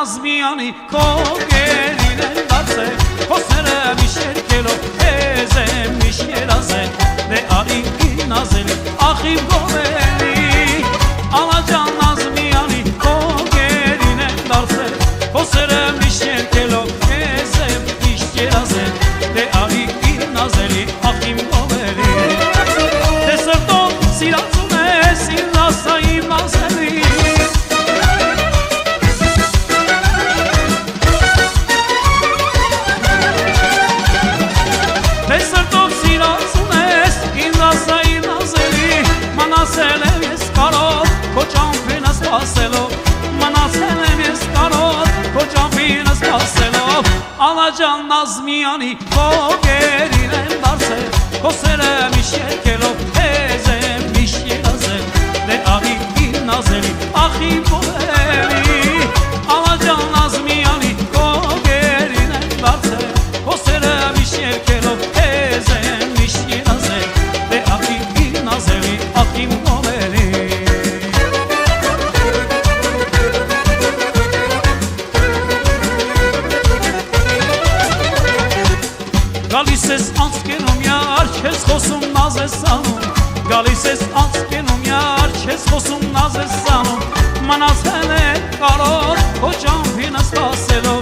Նազմյանի քո գերին են դարձել Խոսները միշերկելով Եզ եմ միշերազել Դե արի ինազել Ախ իմ գովելի Ալաջան Նազմյանի քո գերին են դարձել Խոսերը միշերկելով Եզ եմ միշերազել Դե արի ինազելի Ախ իմ գովելի Դե սրտով սիրածում ես Իմ ասա իմ ազելի Մնացել եմ ես կարոտ, քո ճամփին սպասելով Մնացել եմ ես կարոտ, քո ճամփին սպասելով Ալաջան Նազմյանի քո գերին եմ դարձել Խոսերը միշերկելով Եզ եմ միշերազել Դե աղի իմ նազելի, ախ իմ գովելի Ալաջան Նազմյանի քո գերին եմ դարձել Խոսերը միշերկելով Եզ եմ միշերազել Դե աղի իմ նազելի Գալիս ես անցկենում յար, չես խոսում նազ ես անում Գալիս ես անցկենում յար, չես խոսում նազ ես անում Մնացել եմ կարոտ, քո ճամփին սպասելով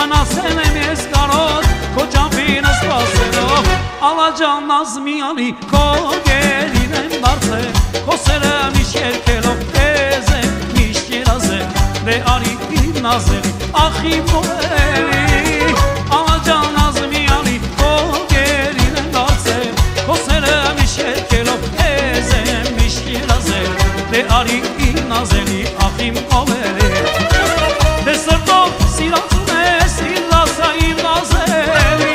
Մնացել եմ ես կարոտ, քո ճամփին սպասելով Ալաջան Նազմյանի քո գերին եմ դարձել Խոսերը միշերկելով Եզ եմ միշերազել Դե արի իմ նազելի, ախ իմ գովելի Ալաջան Նազմյանի քո գերին եմ դարձել Խոսերը միշերկելով Եզ եմ միշերազել Դե արի իմ նազելի, ախ իմ գովելի Դե սրտով սիրածում ես Իմ ասա իմ նազելի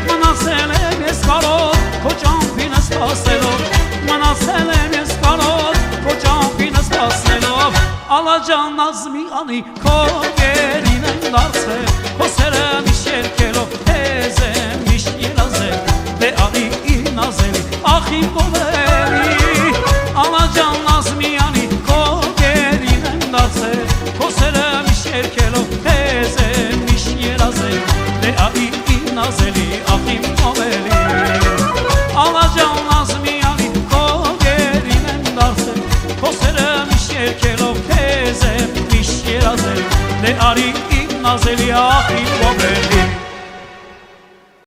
Մնացել եմ ես կարոտ, քո ճամփին սպասելով Ալաջան Նազմյանի քո գերին եմ դարձել Խոսերը միշերկելով Եզ եմ միշերազել Դե աղի իմ նազելի, ախ իմ գովելի Ալաջան Նազմյանի քո գերին եմ դարձել Խոսերը միշերկելով Եզ եմ միշերազել Դե աղի իմ նազելի, ախ իմ գովելի Ալաջան Նազմյանի քո գերին եմ դարձել Խոսերը միշերկելով Եզ եմ միշերազել Դե արի իմ նազելի, ախ իմ գովելի